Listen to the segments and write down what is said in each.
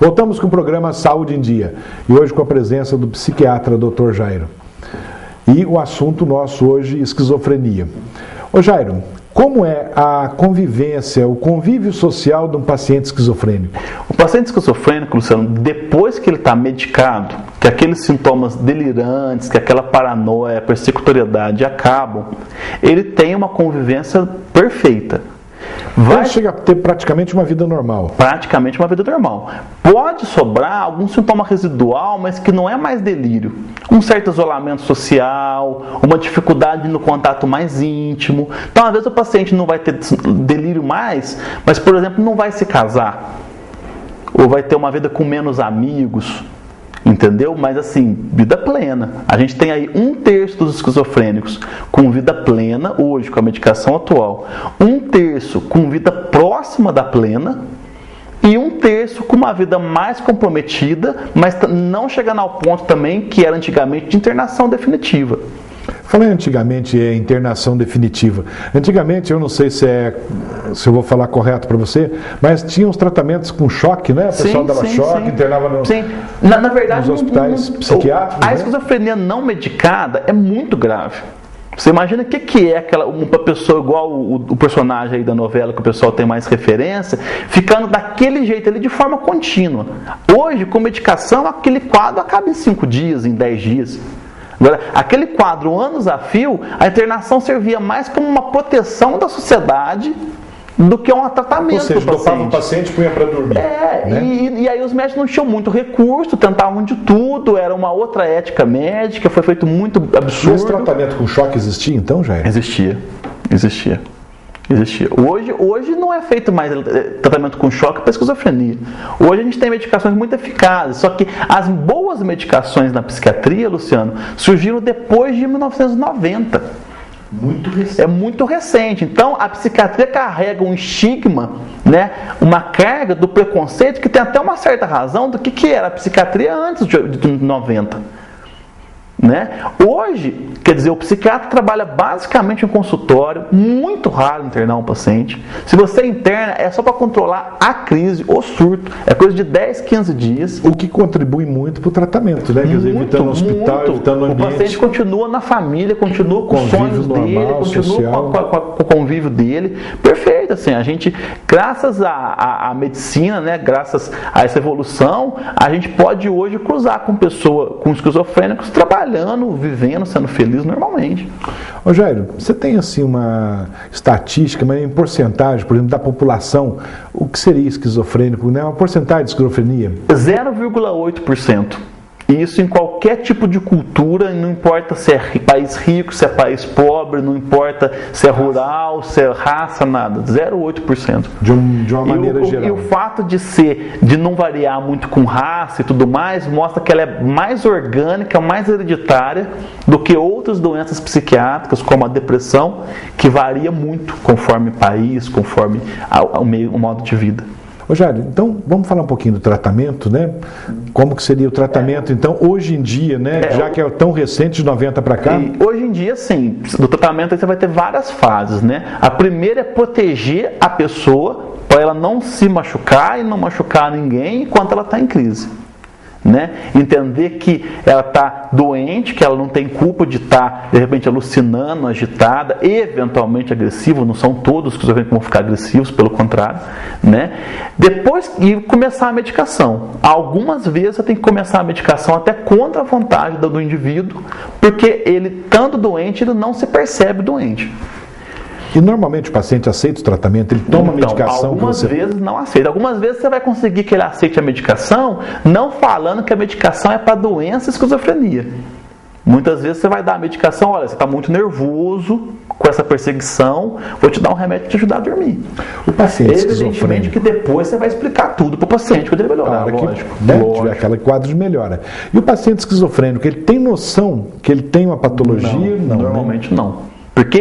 Voltamos com o programa Saúde em Dia. E hoje com a presença do psiquiatra Dr. Jairo. E o assunto nosso hoje, esquizofrenia. Ô Jairo, como é a convivência, o convívio social de um paciente esquizofrênico? O paciente esquizofrênico, Luciano, depois que ele está medicado, que aqueles sintomas delirantes, que aquela paranoia, persecutoriedade acabam, ele tem uma convivência perfeita. Ele chega a ter praticamente uma vida normal. Praticamente uma vida normal. Pode sobrar algum sintoma residual, mas que não é mais delírio. Um certo isolamento social, uma dificuldade no contato mais íntimo. Então, às vezes o paciente não vai ter delírio mais, mas, por exemplo, não vai se casar. Ou vai ter uma vida com menos amigos. Entendeu? Mas assim, vida plena. A gente tem aí 1/3 dos esquizofrênicos com vida plena, hoje, com a medicação atual. 1/3 com vida próxima da plena e 1/3 com uma vida mais comprometida, mas não chegando ao ponto também que era antigamente de internação definitiva. Falei antigamente internação definitiva. Antigamente, eu não sei se eu vou falar correto para você, mas tinha uns tratamentos com choque, né? O pessoal dava choque, internava na verdade, nos hospitais psiquiátricos. A esquizofrenia não medicada é muito grave. Você imagina o que é uma pessoa igual o personagem aí da novela, que o pessoal tem mais referência, ficando daquele jeito ali de forma contínua. Hoje, com medicação, aquele quadro acaba em 5 dias, em 10 dias. Agora, aquele quadro, anos a fio, a internação servia mais como uma proteção da sociedade do que um tratamento. Ou seja, dopava o paciente e punha para dormir. Né? E aí os médicos não tinham muito recurso, tentavam de tudo, era uma outra ética médica, foi feito muito absurdo. Esse tratamento com choque existia então, Jair? Existia. Hoje não é feito mais tratamento com choque para esquizofrenia. Hoje a gente tem medicações muito eficazes, só que as boas medicações na psiquiatria, Luciano, surgiram depois de 1990. Muito recente. É muito recente. Então a psiquiatria carrega um estigma, né, uma carga do preconceito que tem até uma certa razão do que era a psiquiatria antes de 90. Né? Hoje, quer dizer, o psiquiatra trabalha basicamente em consultório, muito raro internar um paciente. Se você interna, é só para controlar a crise, o surto, é coisa de 10, 15 dias. O que contribui muito para o tratamento, né? Quer dizer, evitando o hospital, evitando o ambiente. O paciente continua na família, continua com os sonhos dele, continua com o convívio dele. Perfeito, assim, a gente, graças à medicina, né, graças a essa evolução, a gente pode hoje cruzar com esquizofrênicos trabalhando, vivendo, sendo feliz normalmente. Ô Jairo, você tem assim uma estatística, mas em porcentagem, por exemplo, da população, o que seria esquizofrênico, né? Uma porcentagem de esquizofrenia? 0,8%. E isso em qualquer tipo de cultura, não importa se é país rico, se é país pobre, não importa se é rural, se é raça, nada. 0,8%. De uma maneira geral. E o fato de não variar muito com raça e tudo mais, mostra que ela é mais orgânica, mais hereditária do que outras doenças psiquiátricas, como a depressão, que varia muito conforme país, conforme o modo de vida. Ô Jairo, então vamos falar um pouquinho do tratamento, né? Como que seria o tratamento, então, hoje em dia, né? Já que é tão recente, de 90 para cá? Hoje em dia, sim. Do tratamento você vai ter várias fases, né? A primeira é proteger a pessoa para ela não se machucar e não machucar ninguém enquanto ela está em crise. Né? Entender que ela está doente, que ela não tem culpa de estar, de repente, alucinando, agitada, eventualmente agressiva. Não são todos que vão ficar agressivos, pelo contrário, né? Depois, e começar a medicação. Algumas vezes você tem que começar a medicação até contra a vontade do indivíduo, porque ele, estando doente, ele não se percebe doente. E normalmente o paciente aceita o tratamento, ele toma a medicação? Algumas vezes não aceita. Algumas vezes você vai conseguir que ele aceite a medicação, não falando que a medicação é para doença esquizofrenia. Muitas vezes você vai dar a medicação, olha, você está muito nervoso com essa perseguição, vou te dar um remédio para te ajudar a dormir. O paciente esquizofrênico, evidentemente que depois você vai explicar tudo para o paciente quando ele melhorar, lógico. Tiver aquele quadro de melhora. E o paciente esquizofrênico, ele tem noção que ele tem uma patologia? Não, normalmente não. Porque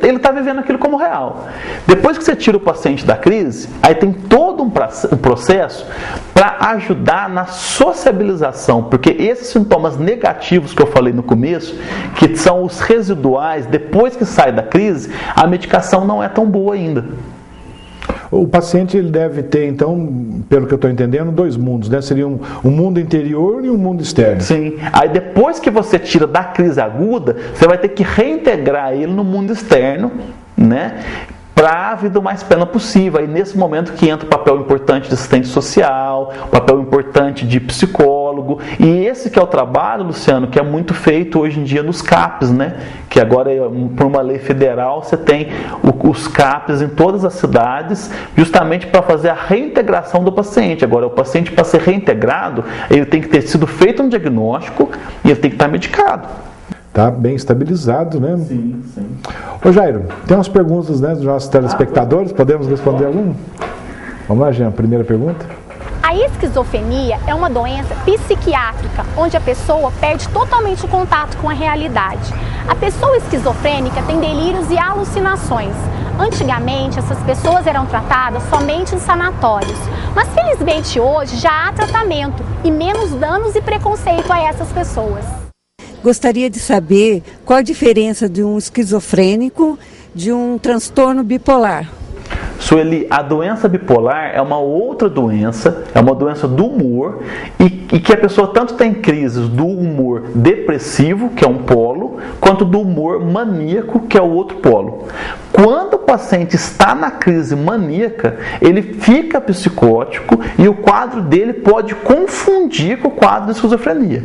ele está vivendo aquilo como real. Depois que você tira o paciente da crise, aí tem todo um processo para ajudar na sociabilização. Porque esses sintomas negativos que eu falei no começo, que são os residuais, depois que sai da crise, a medicação não é tão boa ainda. O paciente ele deve ter, então, pelo que eu estou entendendo, dois mundos, né? Seria um mundo interior e um mundo externo. Sim. Aí depois que você tira da crise aguda, você vai ter que reintegrar ele no mundo externo, né? Para a vida o mais plena possível. Aí nesse momento que entra o papel importante de assistente social, o papel importante de psicólogo, e esse que é o trabalho, Luciano, que é muito feito hoje em dia nos CAPs, né? Que agora, por uma lei federal, você tem os CAPs em todas as cidades, justamente para fazer a reintegração do paciente. Agora, o paciente, para ser reintegrado, ele tem que ter sido feito um diagnóstico e ele tem que estar medicado. Está bem estabilizado, né? Sim, sim. Ô Jairo, tem umas perguntas, né, dos nossos telespectadores, podemos responder alguma? Vamos lá, Jean, primeira pergunta. A esquizofrenia é uma doença psiquiátrica, onde a pessoa perde totalmente o contato com a realidade. A pessoa esquizofrênica tem delírios e alucinações. Antigamente, essas pessoas eram tratadas somente em sanatórios, mas felizmente hoje já há tratamento e menos danos e preconceito a essas pessoas. Gostaria de saber qual a diferença de um esquizofrênico de um transtorno bipolar. Sueli, a doença bipolar é uma outra doença, é uma doença do humor e que a pessoa tanto tem crises do humor depressivo, que é um polo, quanto do humor maníaco, que é o outro polo. Quando o paciente está na crise maníaca, ele fica psicótico e o quadro dele pode confundir com o quadro de esquizofrenia.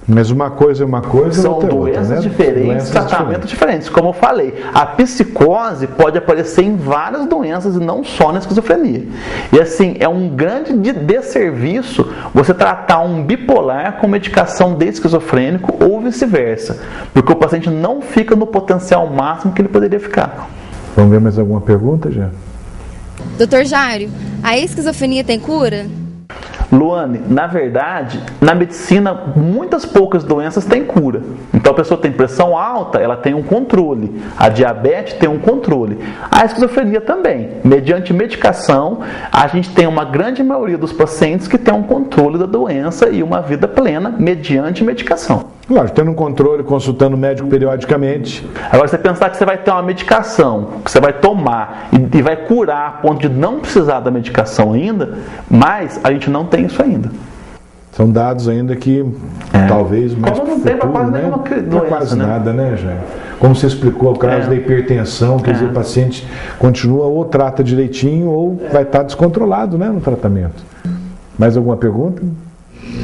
Mas uma coisa é uma coisa, são outra doenças outra, né? diferentes, tratamentos diferentes. Como eu falei, a psicose pode aparecer em várias doenças e não só na esquizofrenia. E assim, é um grande desserviço você tratar um bipolar com medicação de esquizofrênico ou vice-versa, porque o paciente não fica no potencial máximo que ele poderia ficar. Vamos ver mais alguma pergunta, já? Dr. Jairo, a esquizofrenia tem cura? Luane, na verdade, na medicina, muitas poucas doenças têm cura. Então a pessoa tem pressão alta, ela tem um controle. A diabetes tem um controle. A esquizofrenia também. Mediante medicação, a gente tem uma grande maioria dos pacientes que tem um controle da doença e uma vida plena mediante medicação. Lógico, tendo um controle, consultando o médico periodicamente. Agora, você pensar que você vai ter uma medicação, que você vai tomar e vai curar a ponto de não precisar da medicação ainda, mas a gente não tem isso ainda. São dados ainda que talvez mais como não futuro, tem pra quase né? nenhuma Não é quase nada, né, Jair? Como você explicou, o caso da hipertensão, quer dizer, o paciente continua ou trata direitinho ou vai estar descontrolado, né, no tratamento. Mais alguma pergunta?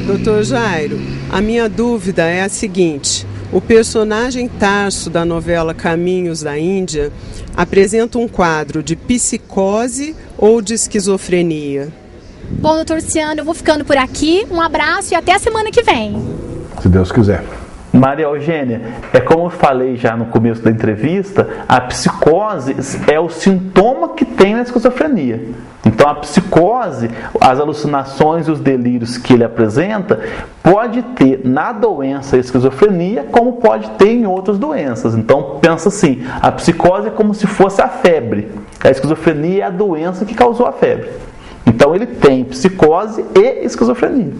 Doutor Jairo, a minha dúvida é a seguinte: o personagem Tarso da novela Caminhos da Índia apresenta um quadro de psicose ou de esquizofrenia? Bom, doutor Luciano, eu vou ficando por aqui. Um abraço e até a semana que vem. Se Deus quiser. Maria Eugênia, é como eu falei já no começo da entrevista, a psicose é o sintoma que tem na esquizofrenia. Então a psicose, as alucinações e os delírios que ele apresenta, pode ter na doença esquizofrenia, como pode ter em outras doenças. Então pensa assim, a psicose é como se fosse a febre. A esquizofrenia é a doença que causou a febre. Então ele tem psicose e esquizofrenia.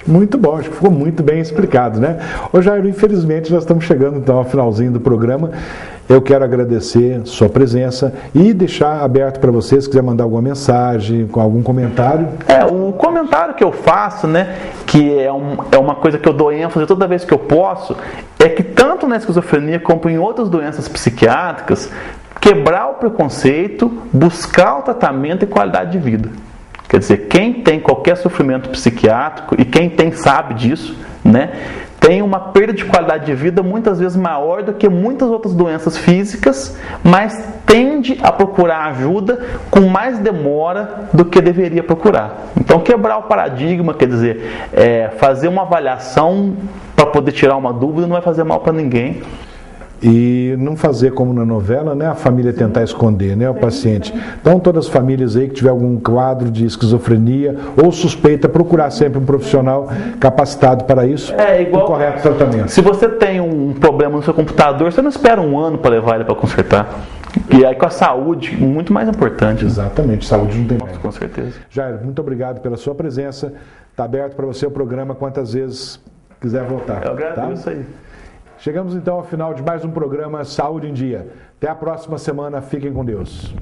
Muito bom, acho que ficou muito bem explicado, né? Ô Jairo, infelizmente nós estamos chegando então ao finalzinho do programa. Eu quero agradecer sua presença e deixar aberto para você, se quiser mandar alguma mensagem, com algum comentário. O comentário que eu faço, né, que é uma coisa que eu dou ênfase toda vez que eu posso, é que tanto na esquizofrenia como em outras doenças psiquiátricas, quebrar o preconceito, buscar o tratamento e qualidade de vida. Quer dizer, quem tem qualquer sofrimento psiquiátrico, e quem tem sabe disso, né, tem uma perda de qualidade de vida muitas vezes maior do que muitas outras doenças físicas, mas tende a procurar ajuda com mais demora do que deveria procurar. Então, quebrar o paradigma, quer dizer, fazer uma avaliação para poder tirar uma dúvida não vai fazer mal para ninguém. E não fazer como na novela, né, a família tentar esconder, né, o paciente. Então todas as famílias aí que tiver algum quadro de esquizofrenia ou suspeita, procurar sempre um profissional capacitado para isso, igual o correto tratamento. Se você tem um problema no seu computador, você não espera um ano para levar ele para consertar. E aí com a saúde, muito mais importante. Exatamente, saúde não tem tempo. Com certeza. Jairo, muito obrigado pela sua presença. Está aberto para você o programa quantas vezes quiser voltar. Eu agradeço aí. Chegamos então ao final de mais um programa Saúde em Dia. Até a próxima semana. Fiquem com Deus.